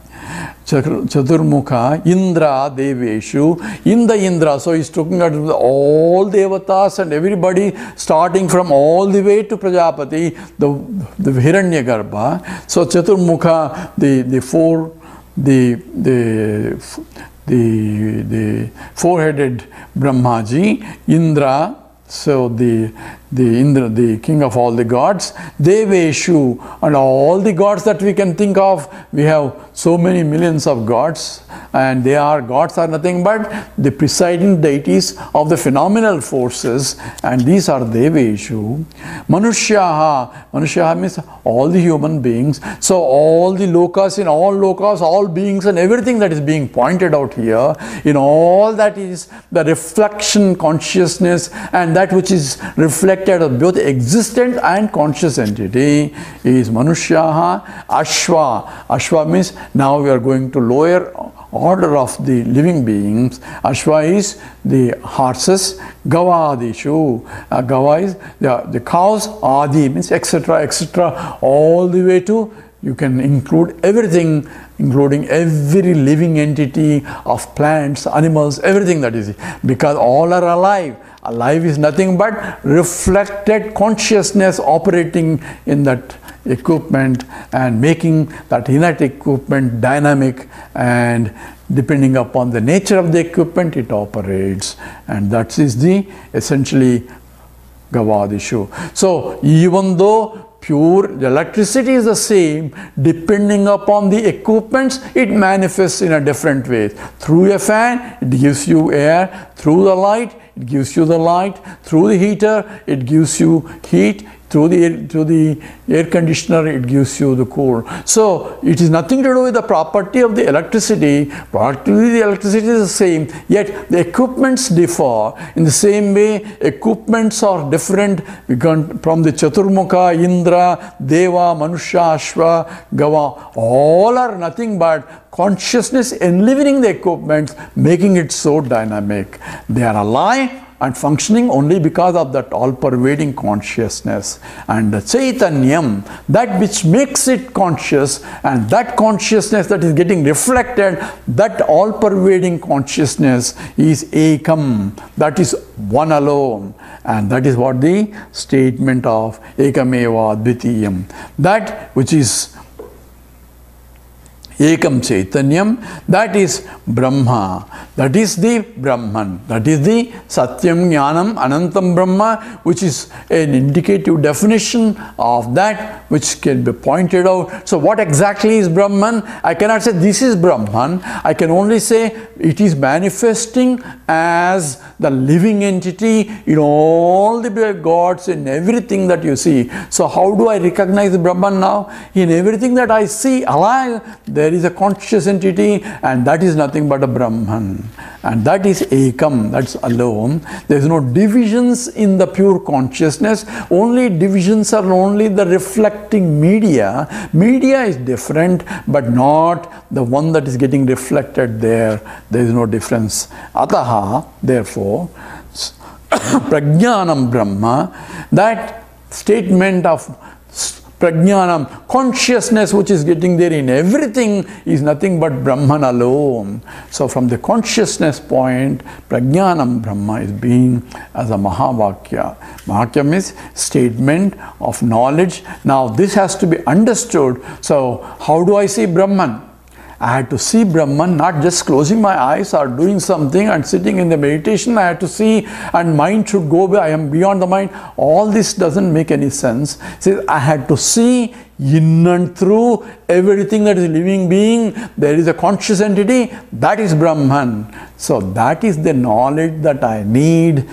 Indra Deveshu, in the Indra. So he's talking about all devatas and everybody, starting from all the way to Prajapati, the Hiranyagarbha. So Chaturmukha, the four-headed Brahmaji, Indra. So the Indra, the king of all the gods, Deveshu, and all the gods that we can think of. We have so many millions of gods, and gods are nothing but the presiding deities of the phenomenal forces, and these are Deveshu. Manushyaha means all the human beings. So all the lokas, in all lokas, all beings and everything that is being pointed out here, in all that is the reflection consciousness, and that which is reflected of both existent and conscious entity is Manushyaha. Ashva means now we are going to lower order of the living beings. Ashva is the horses. Gavadishu. Gava is the cows. Adi means etc. etc. all the way to, you can include everything, including every living entity of plants, animals, everything that is, because all are alive. Alive is nothing but reflected consciousness operating in that equipment and making that inert equipment dynamic, and depending upon the nature of the equipment it operates, and that is the essentially Gavadishu. So even though pure electricity is the same, depending upon the equipments it manifests in a different way. Through a fan it gives you air, through the light it gives you the light, through the heater it gives you heat, through the air conditioner it gives you the cool. So it is nothing to do with the property of the electricity. Practically the electricity is the same, yet the equipments differ. In the same way, equipments are different from the Chaturmukha, Indra, Deva, Manusha, Ashva, Gava. All are nothing but consciousness enlivening the equipments, making it so dynamic. They are alive and functioning only because of that all-pervading consciousness. And the Chaitanyam, that which makes it conscious, and that consciousness that is getting reflected, that all-pervading consciousness is Ekam, that is one alone. And that is what the statement of Ekameva Advitiyam, that which is Ekam Chaitanyam, that is Brahma, that is the Brahman, that is the Satyam Jnanam Anantam Brahma, which is an indicative definition of that which can be pointed out. So what exactly is Brahman? I cannot say this is Brahman, I can only say it is manifesting as the living entity in all the gods, in everything that you see. So how do I recognize Brahman now? In everything that I see alive, there is a conscious entity, and that is nothing but a Brahman. And that is Ekam, that's alone. There is no divisions in the pure consciousness. Only divisions are only the reflecting media. Media is different, but not the one that is getting reflected there. There is no difference. Ataha, therefore, Prajnanam Brahma, that statement of Prajnanam, consciousness which is getting there in everything, is nothing but Brahman alone. So from the consciousness point, Prajnanam Brahma is being as a Mahavakya. Mahavakya means statement of knowledge. Now this has to be understood. So how do I see Brahman? I had to see Brahman, not just closing my eyes or doing something and sitting in the meditation. I had to see, and mind should go, I am beyond the mind. All this doesn't make any sense. See, I had to see in and through everything that is living being. There is a conscious entity, that is Brahman. So that is the knowledge that I need.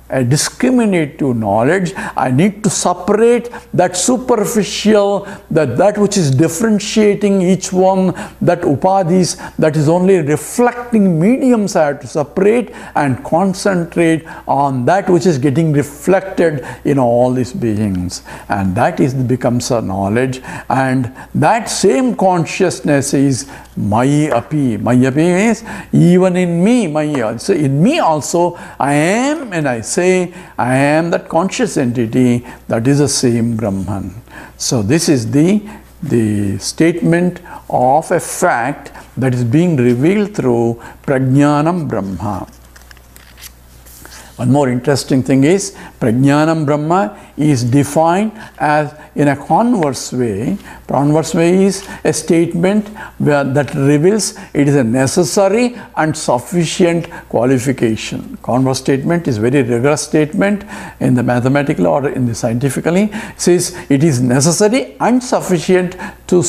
A discriminative knowledge. I need to separate that superficial, that which is differentiating each one, that upadhis, that is only reflecting mediums. I have to separate and concentrate on that which is getting reflected in all these beings, and that becomes a knowledge. And that same consciousness is Mayi Api. Mayi Api means even in me, Mayi. So in me also I am, and I say I am that conscious entity, that is the same Brahman. So this is the statement of a fact that is being revealed through Prajnanam Brahma. One more interesting thing is, Prajnanam Brahma is defined as in a converse way. Converse way is a statement that reveals it is a necessary and sufficient qualification. Converse statement is very rigorous statement in the mathematical or in the scientifically. It says it is necessary and sufficient to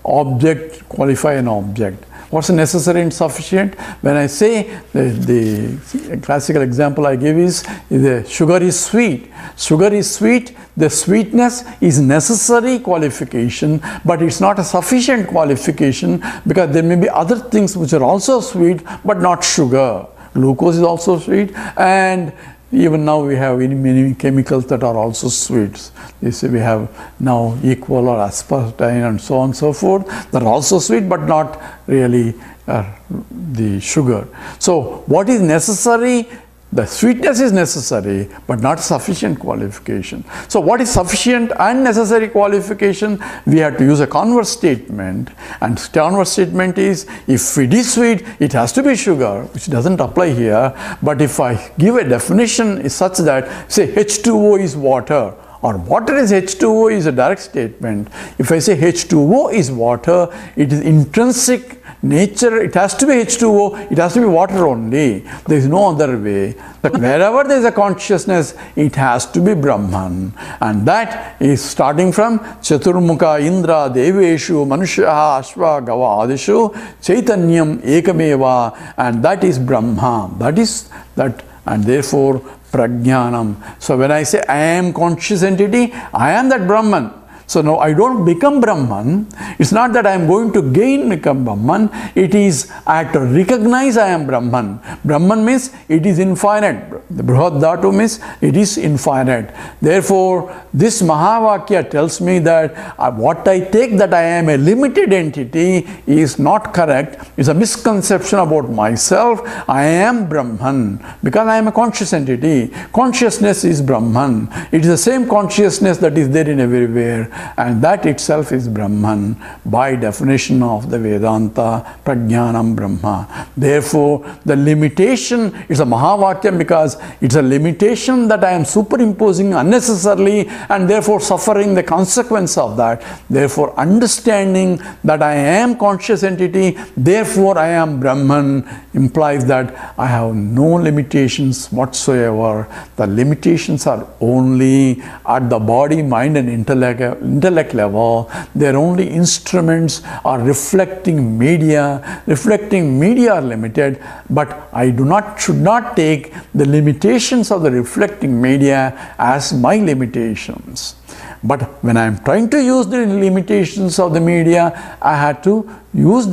qualify an object. What's necessary and sufficient? When I say, the classical example I give is the sugar is sweet. Sugar is sweet, the sweetness is necessary qualification, but it's not a sufficient qualification, because there may be other things which are also sweet but not sugar. Glucose is also sweet, and even now we have many chemicals that are also sweets. You see, we have now equal or aspartame and so on and so forth. That are also sweet but not really the sugar. So what is necessary? The sweetness is necessary but not sufficient qualification. So what is sufficient and necessary qualification? We have to use a converse statement, and converse statement is, if it is sweet, it has to be sugar, which doesn't apply here. But if I give a definition is such that, say H2O is water, or water is H2O is a direct statement. If I say H2O is water, it is intrinsic nature, it has to be H2O, it has to be water only. There is no other way. But wherever there is a consciousness, it has to be Brahman. And that is starting from Chaturmukha Indra Deveshu Manushyaha Ashva Gava Adishu Chaitanyam Ekameva, and that is Brahma. That is that, and therefore Prajnanam. So when I say I am conscious entity, I am that Brahman. So now I don't become Brahman. It's not that I am going to become Brahman. It is I have to recognize I am Brahman. Brahman means it is infinite. The Brihad Dhatu means it is infinite. Therefore, this Mahavakya tells me that what I take that I am a limited entity is not correct. It's a misconception about myself. I am Brahman because I am a conscious entity. Consciousness is Brahman. It is the same consciousness that is there in everywhere. And that itself is Brahman by definition of the Vedanta, Prajnanam Brahma. Therefore, the limitation is a Mahavakya because it's a limitation that I am superimposing unnecessarily and therefore suffering the consequence of that. Therefore, understanding that I am conscious entity, therefore I am Brahman, implies that I have no limitations whatsoever. The limitations are only at the body, mind and intellect level. They are only instruments or reflecting media. Reflecting media are limited, but I should not take the limitations of the reflecting media as my limitations. But when I am trying to use the limitations of the media, I had to use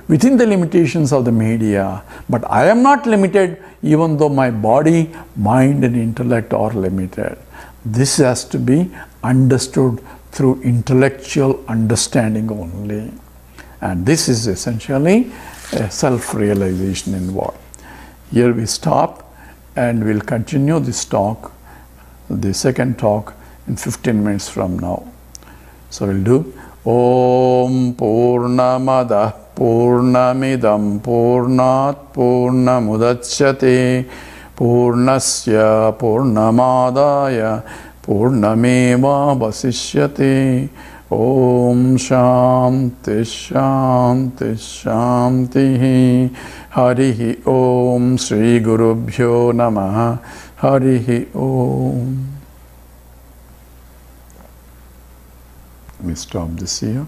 within the limitations of the media. But I am not limited even though my body, mind and intellect are limited. This has to be understood through intellectual understanding only. And this is essentially a self-realization involved. Here we stop and we'll continue this talk, the second talk, in 15 minutes from now. So we'll do Om Purnamada Purnamidam Purnat Purnamudachyate Purnasya Purnamadaya Purnameva Vasishyate. Om Shanti Shanti Shanti. Harihi Om. Sri Gurubhyo Namaha. Harihi Om. We stop this here.